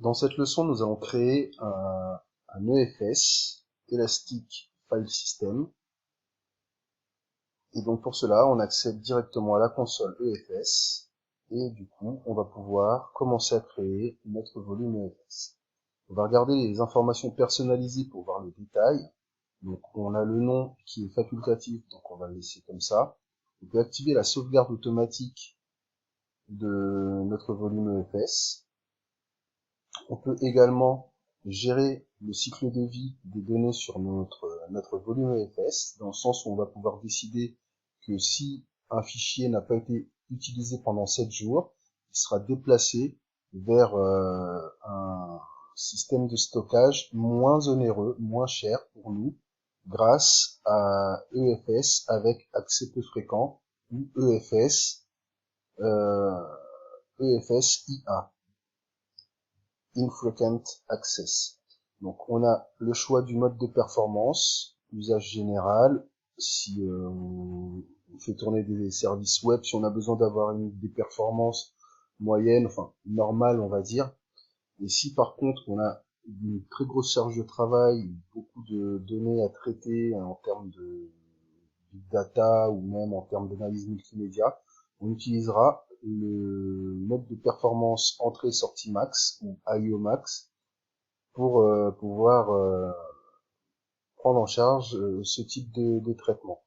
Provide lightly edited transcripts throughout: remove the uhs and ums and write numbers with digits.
Dans cette leçon, nous allons créer un EFS, Elastic File System. Et donc pour cela, on accède directement à la console EFS. Et du coup, on va pouvoir commencer à créer notre volume EFS. On va regarder les informations personnalisées pour voir le détail. Donc on a le nom qui est facultatif, donc on va le laisser comme ça. On peut activer la sauvegarde automatique de notre volume EFS. On peut également gérer le cycle de vie des données sur notre volume EFS, dans le sens où on va pouvoir décider que si un fichier n'a pas été utilisé pendant 7 jours, il sera déplacé vers un système de stockage moins onéreux, moins cher pour nous, grâce à EFS avec accès peu fréquent, ou EFS, EFS IA. Infrequent Access. Donc on a le choix du mode de performance, usage général, si on fait tourner des services web, si on a besoin d'avoir des performances moyennes, enfin normales on va dire. Et si par contre on a une très grosse charge de travail, beaucoup de données à traiter en termes de big data ou même en termes d'analyse multimédia, on utilisera le mode de performance entrée-sortie max ou IO max pour pouvoir prendre en charge ce type de traitement.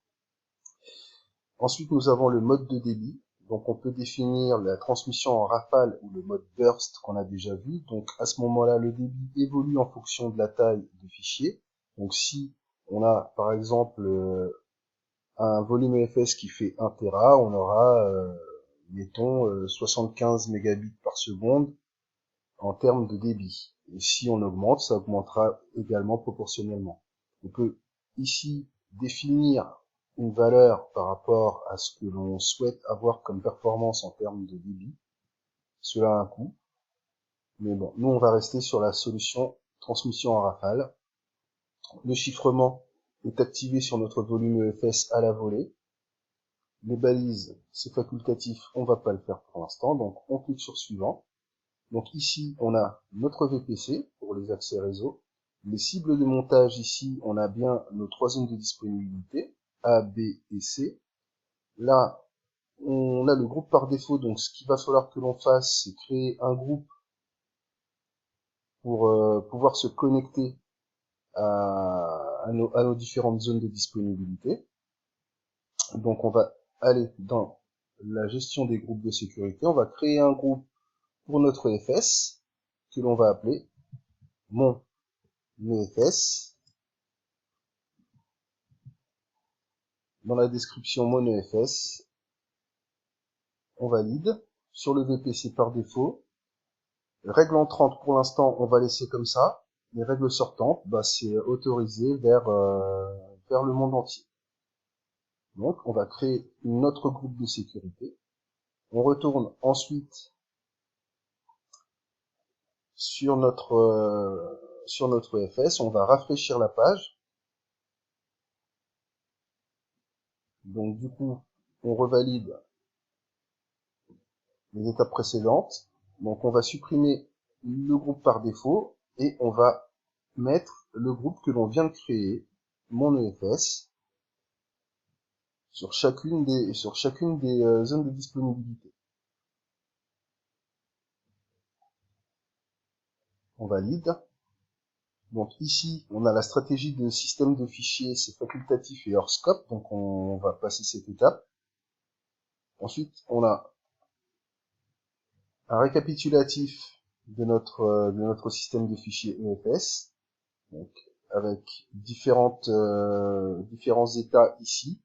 Ensuite, nous avons le mode de débit. Donc, on peut définir la transmission en rafale ou le mode burst qu'on a déjà vu. Donc, à ce moment-là, le débit évolue en fonction de la taille du fichier. Donc, si on a, par exemple, un volume EFS qui fait 1 Tera, on aura, mettons, 75 mégabits par seconde en termes de débit. Et si on augmente, ça augmentera également proportionnellement. On peut ici définir une valeur par rapport à ce que l'on souhaite avoir comme performance en termes de débit. Cela a un coût. Mais bon, nous on va rester sur la solution transmission en rafale. Le chiffrement est activé sur notre volume EFS à la volée. Les balises, c'est facultatif, on va pas le faire pour l'instant, donc on clique sur suivant. Donc ici, on a notre VPC pour les accès réseau. Les cibles de montage ici, on a bien nos 3 zones de disponibilité, A, B et C. Là, on a le groupe par défaut, donc ce qu'il va falloir que l'on fasse, c'est créer un groupe pour pouvoir se connecter à nos différentes zones de disponibilité. Donc on va aller dans la gestion des groupes de sécurité, on va créer un groupe pour notre EFS, que l'on va appeler mon EFS. Dans la description mon EFS, on valide. Sur le VPC par défaut, règle entrante pour l'instant, on va laisser comme ça. Les règles sortantes, bah, c'est autorisé vers le monde entier. Donc, on va créer notre groupe de sécurité. On retourne ensuite sur notre EFS. On va rafraîchir la page. Donc, du coup, on revalide les étapes précédentes. Donc, on va supprimer le groupe par défaut et on va mettre le groupe que l'on vient de créer, mon EFS, sur chacune des zones de disponibilité. On valide. Donc ici, on a la stratégie de système de fichiers, c'est facultatif et hors scope, donc on va passer cette étape. Ensuite, on a un récapitulatif de notre système de fichiers EFS, donc avec différents états ici.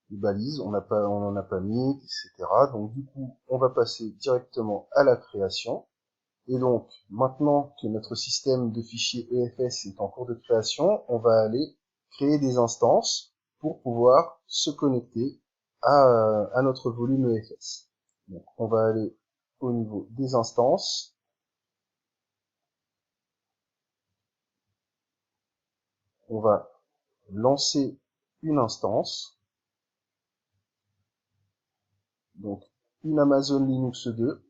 Les balises, on n'en a pas mis, etc. Donc du coup, on va passer directement à la création. Et donc, maintenant que notre système de fichiers EFS est en cours de création, on va aller créer des instances pour pouvoir se connecter à notre volume EFS. Donc, on va aller au niveau des instances. On va lancer une instance. Donc, une Amazon Linux 2.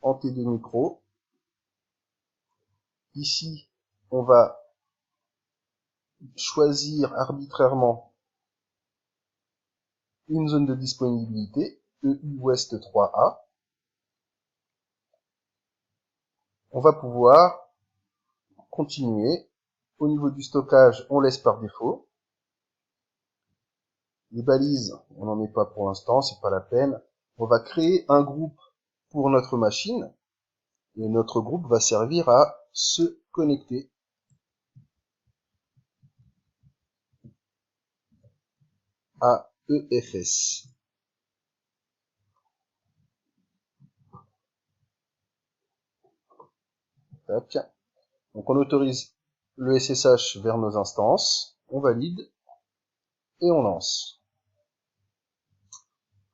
en T2 micro. Ici, on va choisir arbitrairement une zone de disponibilité, EU West 3A. On va pouvoir continuer. Au niveau du stockage, on laisse par défaut. Les balises, on n'en met pas pour l'instant, c'est pas la peine. On va créer un groupe pour notre machine. Et notre groupe va servir à se connecter. À EFS. Tac. Donc on autorise le SSH vers nos instances, on valide et on lance.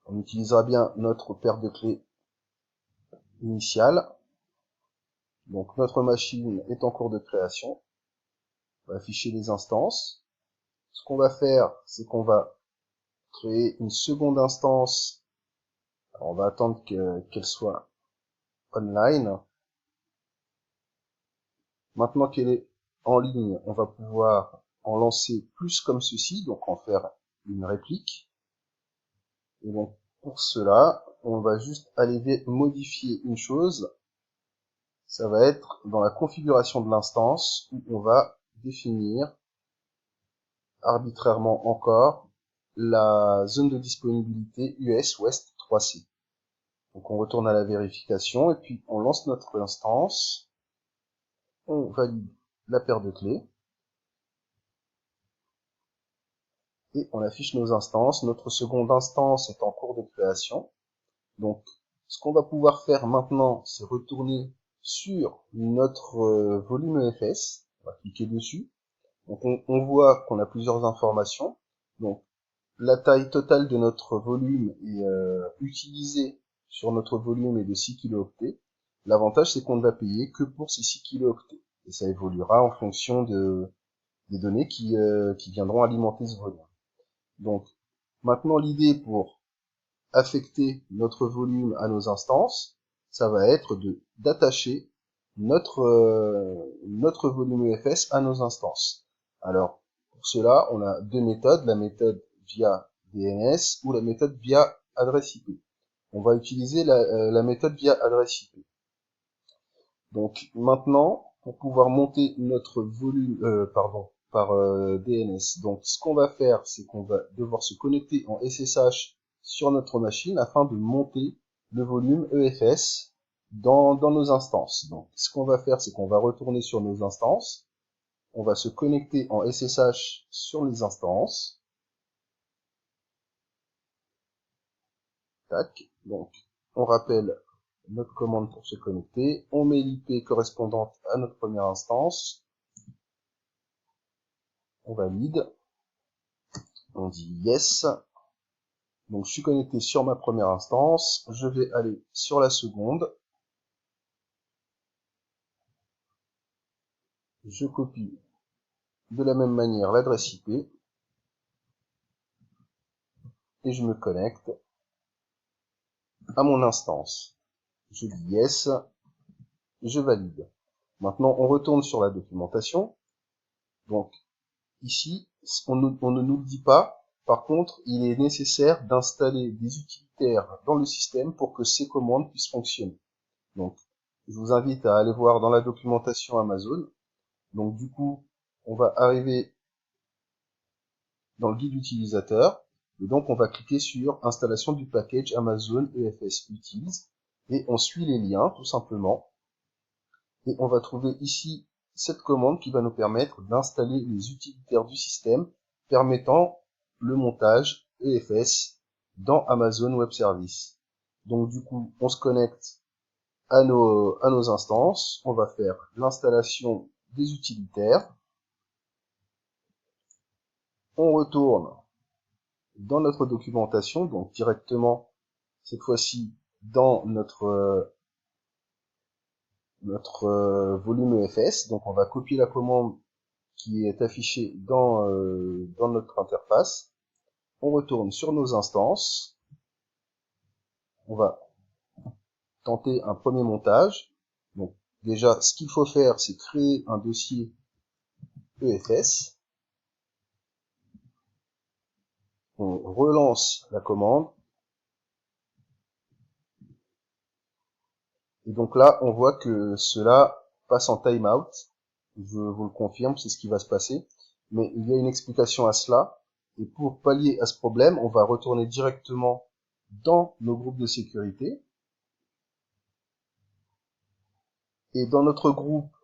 On utilisera bien notre paire de clés initiale. Donc notre machine est en cours de création. On va afficher les instances. Ce qu'on va faire, c'est qu'on va créer une seconde instance. Alors, on va attendre qu'elle soit online. Maintenant qu'elle est en ligne, on va pouvoir en lancer plus comme ceci, donc en faire une réplique. Et donc pour cela, on va juste aller modifier une chose. Ça va être dans la configuration de l'instance où on va définir arbitrairement encore la zone de disponibilité US West 3C. Donc on retourne à la vérification et puis on lance notre instance. On valide la paire de clés. Et on affiche nos instances. Notre seconde instance est en cours de création. Donc, ce qu'on va pouvoir faire maintenant, c'est retourner sur notre volume EFS. On va cliquer dessus. Donc, on voit qu'on a plusieurs informations. Donc, la taille totale de notre volume est utilisée sur notre volume est de 6 kilooctets. L'avantage, c'est qu'on ne va payer que pour ces 6 kilooctets. Et ça évoluera en fonction des données qui viendront alimenter ce volume. Donc, maintenant, l'idée pour affecter notre volume à nos instances, ça va être d'attacher notre volume EFS à nos instances. Alors, pour cela, on a deux méthodes, la méthode via DNS ou la méthode via adresse IP. On va utiliser la méthode via adresse IP. Donc maintenant, pour pouvoir monter notre volume, par DNS. Donc ce qu'on va faire, c'est qu'on va devoir se connecter en SSH sur notre machine afin de monter le volume EFS dans nos instances. Donc ce qu'on va faire, c'est qu'on va retourner sur nos instances. On va se connecter en SSH sur les instances. Tac. Donc on rappelle notre commande pour se connecter. On met l'IP correspondante à notre première instance. On valide. On dit yes. Donc je suis connecté sur ma première instance. Je vais aller sur la seconde. Je copie de la même manière l'adresse IP. Et je me connecte à mon instance. Je dis yes. Je valide. Maintenant, on retourne sur la documentation. Donc, ici, on ne nous le dit pas. Par contre, il est nécessaire d'installer des utilitaires dans le système pour que ces commandes puissent fonctionner. Donc, je vous invite à aller voir dans la documentation Amazon. Donc, du coup, on va arriver dans le guide utilisateur. Et donc, on va cliquer sur installation du package Amazon EFS Utils. Et on suit les liens, tout simplement. Et on va trouver ici cette commande qui va nous permettre d'installer les utilitaires du système permettant le montage EFS dans Amazon Web Services. Donc du coup, on se connecte à nos instances, on va faire l'installation des utilitaires, on retourne dans notre documentation, donc directement cette fois-ci dans notre volume EFS. Donc on va copier la commande qui est affichée dans notre interface. On retourne sur nos instances. On va tenter un premier montage. Donc déjà, ce qu'il faut faire, c'est créer un dossier EFS. On relance la commande. Et donc là, on voit que cela passe en timeout. Je vous le confirme, c'est ce qui va se passer. Mais il y a une explication à cela. Et pour pallier à ce problème, on va retourner directement dans nos groupes de sécurité. Et dans notre groupe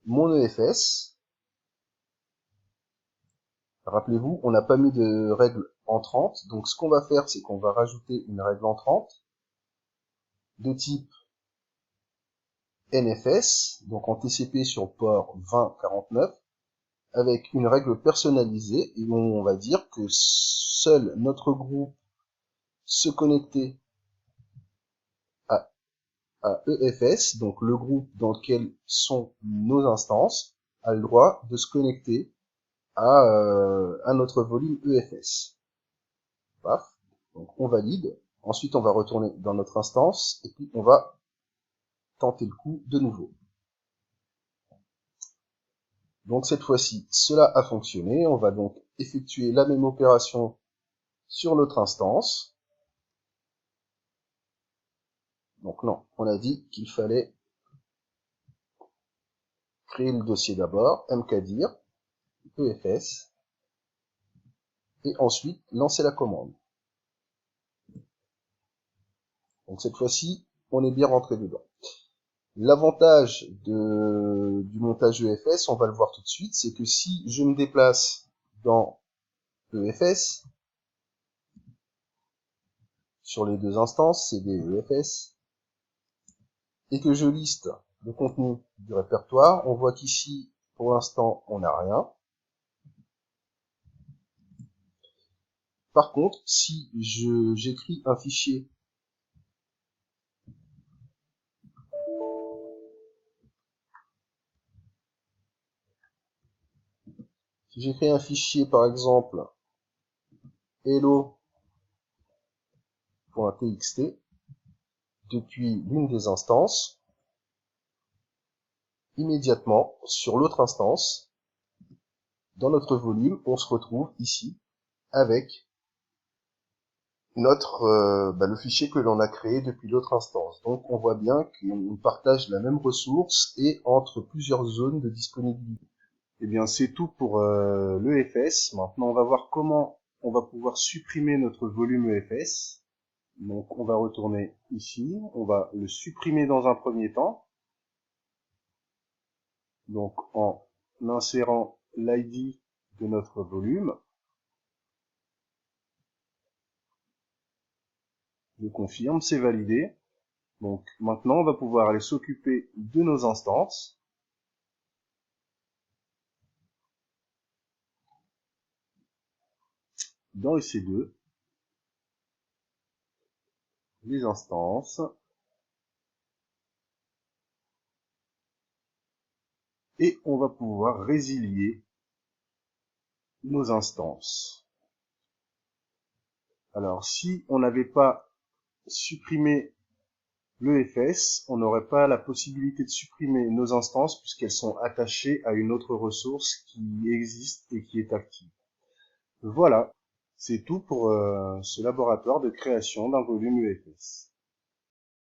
Mon EFS, rappelez-vous, on n'a pas mis de règle entrante. Donc ce qu'on va faire, c'est qu'on va rajouter une règle entrante de type NFS, donc en TCP sur le port 2049, avec une règle personnalisée, et on va dire que seul notre groupe se connecter à EFS, donc le groupe dans lequel sont nos instances, a le droit de se connecter à notre volume EFS. Paf. Donc on valide. Ensuite on va retourner dans notre instance et puis on va tenter le coup de nouveau. Donc cette fois-ci, cela a fonctionné. On va donc effectuer la même opération sur notre instance. Donc non, on a dit qu'il fallait créer le dossier d'abord, mkdir, EFS, et ensuite lancer la commande. Donc cette fois-ci, on est bien rentré dedans. L'avantage du montage EFS, on va le voir tout de suite, c'est que si je me déplace dans EFS, sur les deux instances, CD et EFS, et que je liste le contenu du répertoire, on voit qu'ici, pour l'instant, on n'a rien. Par contre, si j'écris un fichier si j'écris un fichier, par exemple, hello.txt, depuis l'une des instances, immédiatement, sur l'autre instance, dans notre volume, on se retrouve ici avec le fichier que l'on a créé depuis l'autre instance. Donc on voit bien qu'on partage la même ressource et entre plusieurs zones de disponibilité. Eh bien c'est tout pour l'EFS. Maintenant on va voir comment on va pouvoir supprimer notre volume EFS. Donc on va retourner ici, on va le supprimer dans un premier temps. Donc en insérant l'ID de notre volume. Je confirme, c'est validé. Donc maintenant, on va pouvoir aller s'occuper de nos instances. Dans EC2, les instances. Et on va pouvoir résilier nos instances. Alors, si on n'avait pas supprimé l'EFS, on n'aurait pas la possibilité de supprimer nos instances puisqu'elles sont attachées à une autre ressource qui existe et qui est active. Voilà, c'est tout pour ce laboratoire de création d'un volume EFS.